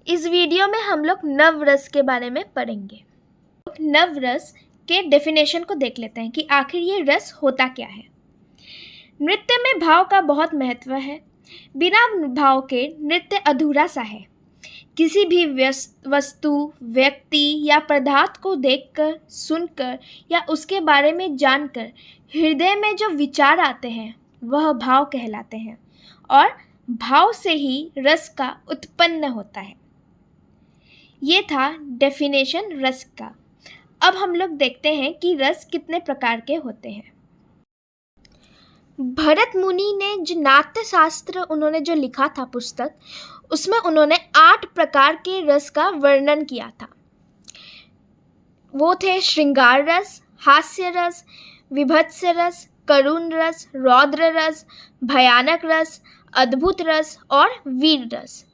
इस वीडियो में हम लोग नवरस के बारे में पढ़ेंगे। नवरस के डेफिनेशन को देख लेते हैं कि आखिर ये रस होता क्या है। नृत्य में भाव का बहुत महत्व है। बिना भाव के नृत्य अधूरा सा है। किसी भी वस्तु, व्यक्ति या पदार्थ को देखकर, सुनकर या उसके बारे में जानकर हृदय में जो विचार आते हैं वह भाव कहलाते हैं और भाव से ही रस का उत्पन्न होता है। ये था डेफिनेशन रस का। अब हम लोग देखते हैं कि रस कितने प्रकार के होते हैं। भरत मुनि ने जो नाट्य शास्त्र उन्होंने जो लिखा था पुस्तक, उसमें उन्होंने 8 प्रकार के रस का वर्णन किया था। वो थे श्रृंगार रस, हास्य रस, विभत्स रस, करुण रस, रौद्र रस, भयानक रस, अद्भुत रस और वीर रस।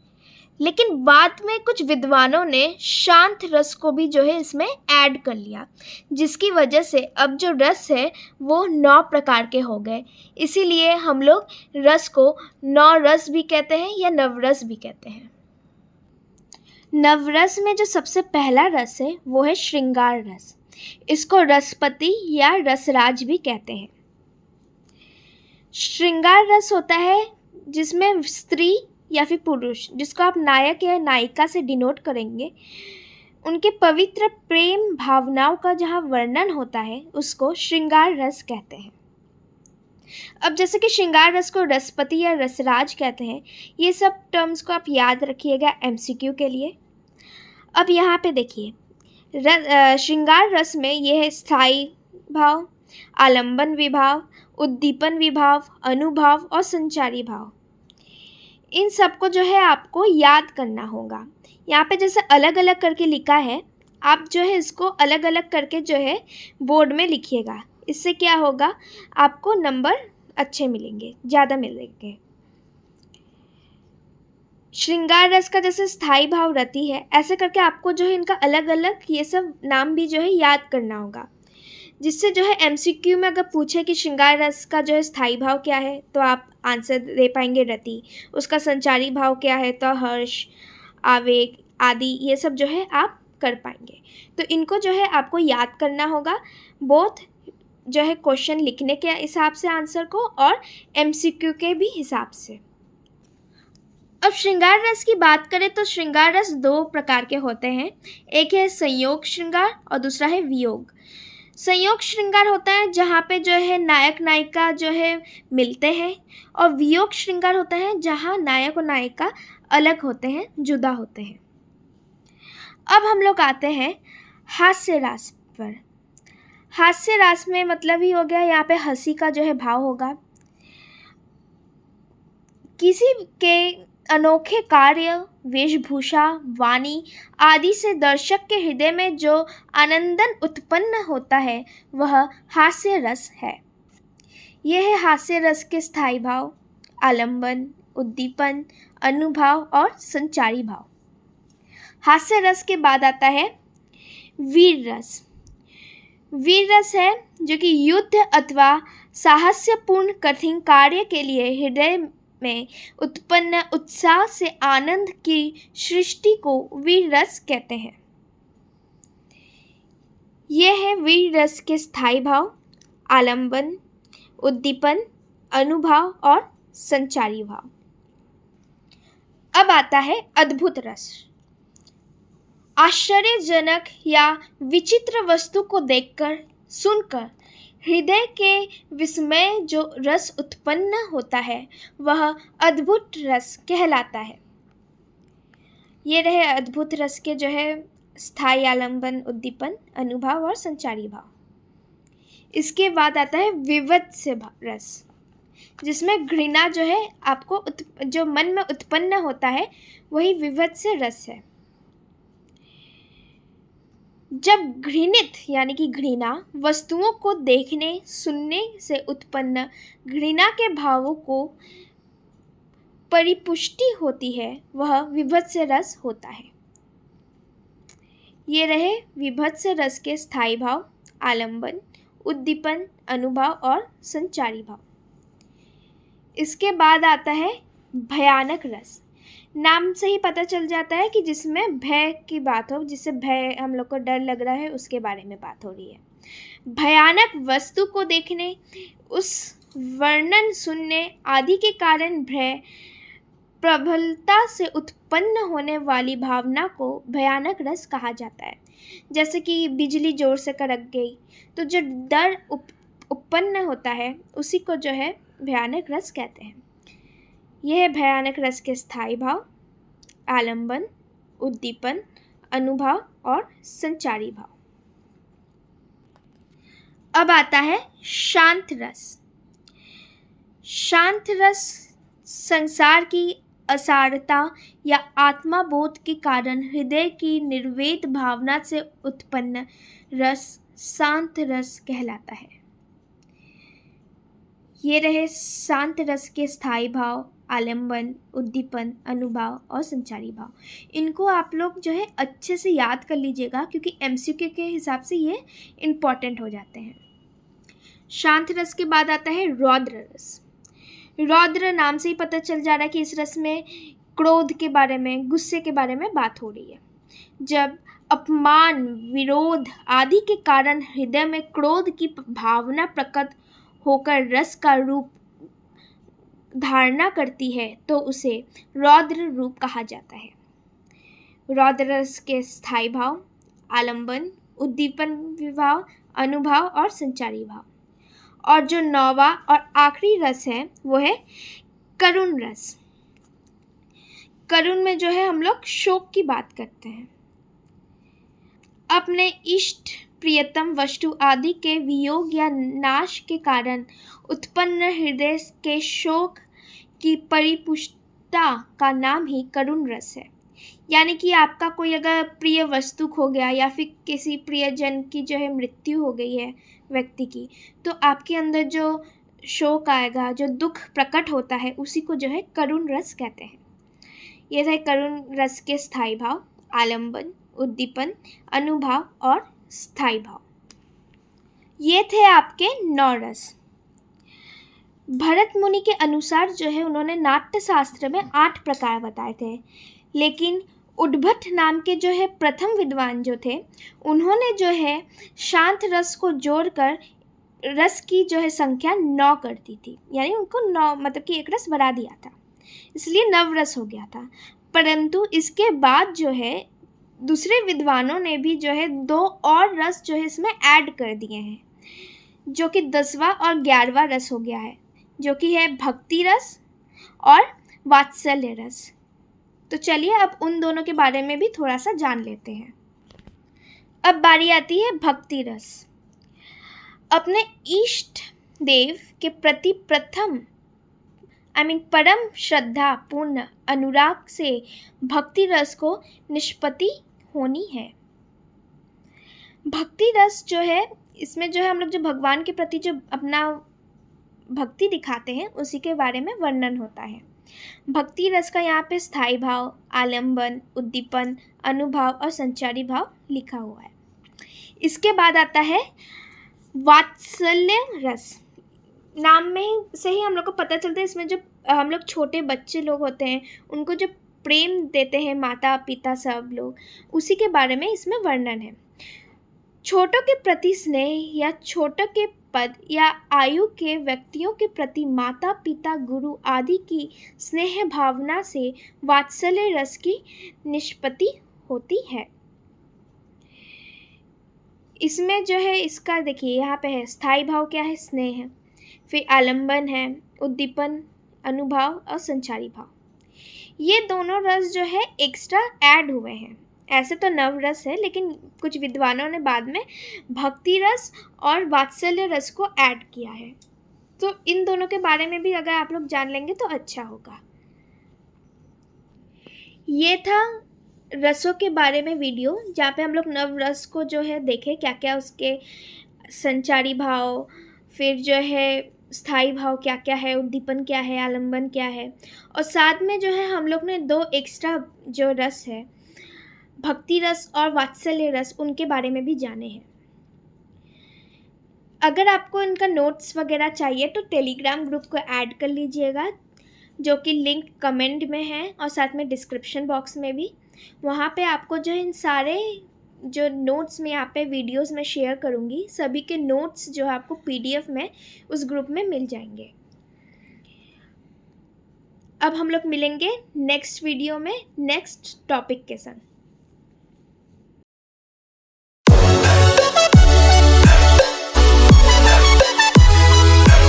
लेकिन बाद में कुछ विद्वानों ने शांत रस को भी जो है इसमें ऐड कर लिया, जिसकी वजह से अब जो रस है वो 9 प्रकार के हो गए। इसीलिए हम लोग रस को 9 रस भी कहते हैं या नवरस भी कहते हैं। नवरस में जो सबसे पहला रस है वो है श्रृंगार रस। इसको रसपति या रसराज भी कहते हैं। श्रृंगार रस होता है जिसमें स्त्री या फिर पुरुष, जिसको आप नायक या नायिका से डिनोट करेंगे, उनके पवित्र प्रेम भावनाओं का जहाँ वर्णन होता है उसको श्रृंगार रस कहते हैं। अब जैसे कि श्रृंगार रस को रसपति या रसराज कहते हैं, ये सब टर्म्स को आप याद रखिएगा MCQ के लिए। अब यहाँ पे देखिए, श्रृंगार रस में यह है स्थायी भाव, आलंबन विभाव, उद्दीपन विभाव, अनुभाव और संचारी भाव। इन सबको जो है आपको याद करना होगा। यहाँ पे जैसे अलग अलग करके लिखा है, आप जो है इसको अलग अलग करके जो है बोर्ड में लिखिएगा। इससे क्या होगा, आपको नंबर अच्छे मिलेंगे, ज़्यादा मिलेंगे। श्रृंगार रस का जैसे स्थायी भाव रति है, ऐसे करके आपको जो है इनका अलग अलग ये सब नाम भी जो है याद करना होगा, जिससे जो है MCQ में अगर पूछे कि श्रृंगार रस का जो है स्थायी भाव क्या है तो आप आंसर दे पाएंगे रति। उसका संचारी भाव क्या है तो हर्ष, आवेग आदि ये सब जो है आप कर पाएंगे। तो इनको जो है आपको याद करना होगा, बोथ जो है क्वेश्चन लिखने के हिसाब से आंसर को और MCQ के भी हिसाब से। अब श्रृंगार रस की बात करें तो श्रृंगार रस 2 प्रकार के होते हैं। एक है संयोग श्रृंगार और दूसरा है वियोग। संयोग श्रृंगार होता है जहाँ पे जो है नायक नायिका जो है मिलते हैं, और वियोग श्रृंगार होता है जहाँ नायक और नायिका अलग होते हैं, जुदा होते हैं। अब हम लोग आते हैं हास्य रस पर। हास्य रस में मतलब ही हो गया, यहाँ पे हंसी का जो है भाव होगा। किसी के अनोखे कार्य, वेशभूषा, वाणी आदि से दर्शक के हृदय में जो आनंदन उत्पन्न होता है वह हास्य रस है। यह है हास्य रस के स्थायी भाव, आलंबन, उद्दीपन, अनुभाव और संचारी भाव। हास्य रस के बाद आता है वीर रस। वीर रस है जो कि युद्ध अथवा साहस्यपूर्ण कठिन कार्य के लिए हृदय में उत्पन्न उत्साह से आनंद की सृष्टि को वीर रस कहते हैं। यह है वीर रस के स्थायी भाव, आलंबन, उद्दीपन, अनुभाव और संचारी भाव। अब आता है अद्भुत रस। आश्चर्यजनक या विचित्र वस्तु को देखकर, सुनकर हृदय के विस्मय जो रस उत्पन्न होता है वह अद्भुत रस कहलाता है। ये रहे अद्भुत रस के जो है स्थायी, आलंबन, उद्दीपन, अनुभाव और संचारी भाव। इसके बाद आता है विभत्स रस, जिसमें घृणा जो है आपको जो मन में उत्पन्न होता है वही विभत्स रस है। जब घृणित यानी कि घृणा वस्तुओं को देखने, सुनने से उत्पन्न घृणा के भावों को परिपुष्टि होती है वह विभत्स रस होता है। ये रहे विभत्स रस के स्थायी भाव, आलंबन, उद्दीपन, अनुभाव और संचारी भाव। इसके बाद आता है भयानक रस, नाम से ही पता चल जाता है कि जिसमें भय की बात हो, जिससे भय हम लोग को डर लग रहा है उसके बारे में बात हो रही है। भयानक वस्तु को देखने, उस वर्णन सुनने आदि के कारण भय प्रबलता से उत्पन्न होने वाली भावना को भयानक रस कहा जाता है। जैसे कि बिजली जोर से कड़क गई, तो जो डर उत्पन्न होता है उसी को जो है भयानक रस कहते हैं। यह है भयानक रस के स्थायी भाव, आलंबन, उद्दीपन, अनुभाव और संचारी भाव। अब आता है शांत रस। शांत रस संसार की असारता या आत्माबोध के कारण हृदय की निर्वेद भावना से उत्पन्न रस शांत रस कहलाता है। ये रहे शांत रस के स्थायी भाव, आलंबन, उद्दीपन, अनुभाव और संचारी भाव। इनको आप लोग जो है अच्छे से याद कर लीजिएगा, क्योंकि एमसीक्यू के हिसाब से ये इम्पॉर्टेंट हो जाते हैं। शांत रस के बाद आता है रौद्र रस। रौद्र नाम से ही पता चल जा रहा है कि इस रस में क्रोध के बारे में, गुस्से के बारे में बात हो रही है। जब अपमान, विरोध आदि के कारण हृदय में क्रोध की भावना प्रकट होकर रस का रूप धारणा करती है तो उसे रौद्र रूप कहा जाता है। रौद्र रस के स्थायी भाव, आलंबन, उद्दीपन भाव, अनुभाव और संचारी भाव। और जो 9वां और आखिरी रस है वो है करुण रस। करुण में जो है हम लोग शोक की बात करते हैं। अपने इष्ट, प्रियतम वस्तु आदि के वियोग या नाश के कारण उत्पन्न हृदय के शोक की परिपुष्टता का नाम ही करुण रस है। यानी कि आपका कोई अगर प्रिय वस्तु खो गया या फिर किसी प्रियजन की जो है मृत्यु हो गई है व्यक्ति की, तो आपके अंदर जो शोक आएगा, जो दुख प्रकट होता है, उसी को जो है करुण रस कहते हैं। ये थे करुण रस के स्थायी भाव, आलंबन, उद्दीपन, अनुभाव और स्थायी भाव। ये थे आपके 9 रस। भरत मुनि के अनुसार जो है उन्होंने नाट्य शास्त्र में 8 प्रकार बताए थे, लेकिन उद्भट नाम के जो है प्रथम विद्वान जो थे, उन्होंने जो है शांत रस को जोड़कर रस की जो है संख्या 9 कर दी थी। यानी उनको 9 मतलब कि एक रस बढ़ा दिया था, इसलिए 9 रस हो गया था। परंतु इसके बाद जो है दूसरे विद्वानों ने भी जो है 2 और रस जो है इसमें ऐड कर दिए हैं, जो कि 10वां और 11वां रस हो गया है, जो कि है भक्ति रस और वात्सल्य रस। तो चलिए अब उन दोनों के बारे में भी थोड़ा सा जान लेते हैं। अब बारी आती है भक्ति रस। अपने इष्ट देव के प्रति परम श्रद्धा पूर्ण अनुराग से भक्ति रस को निष्पत्ति होनी है। भक्ति रस जो है इसमें जो है हम लोग जो भगवान के प्रति जो अपना भक्ति दिखाते हैं उसी के बारे में वर्णन होता है। भक्ति रस का यहाँ पे स्थायी भाव, आलंबन, उद्दीपन, अनुभाव और संचारी भाव लिखा हुआ है। इसके बाद आता है वात्सल्य रस। नाम में से ही हम लोग को पता चलता है, इसमें जो हम लोग छोटे बच्चे लोग होते हैं उनको जो प्रेम देते हैं माता पिता सब लोग, उसी के बारे में इसमें वर्णन है। छोटों के प्रति स्नेह या छोटों के पद या आयु के व्यक्तियों के प्रति माता पिता गुरु आदि की स्नेह भावना से वात्सल्य रस की निष्पत्ति होती है। इसमें जो है इसका देखिए यहाँ पे है स्थायी भाव क्या है, स्नेह है, फिर आलंबन है, उद्दीपन, अनुभाव और संचारी भाव। ये दोनों रस जो है एक्स्ट्रा ऐड हुए हैं। ऐसे तो 9 रस है, लेकिन कुछ विद्वानों ने बाद में भक्ति रस और वात्सल्य रस को ऐड किया है। तो इन दोनों के बारे में भी अगर आप लोग जान लेंगे तो अच्छा होगा। ये था रसों के बारे में वीडियो, जहाँ पे हम लोग 9 रस को जो है देखे क्या क्या उसके संचारी भाव, फिर जो है स्थायी भाव क्या क्या है, उद्दीपन क्या है, आलंबन क्या है, और साथ में जो है हम लोग ने 2 एक्स्ट्रा जो रस है भक्ति रस और वात्सल्य रस, उनके बारे में भी जाने हैं। अगर आपको इनका नोट्स वगैरह चाहिए तो टेलीग्राम ग्रुप को ऐड कर लीजिएगा। जो कि लिंक कमेंट में है और साथ में डिस्क्रिप्शन बॉक्स में भी। वहाँ पे आपको जो इन सारे जो नोट्स मैं यहाँ पे वीडियोस में शेयर करूँगी, सभी के नोट्स जो है आपको पीडीएफ में उस ग्रुप में मिल जाएंगे। अब हम लोग मिलेंगे नेक्स्ट वीडियो में नेक्स्ट टॉपिक के साथ।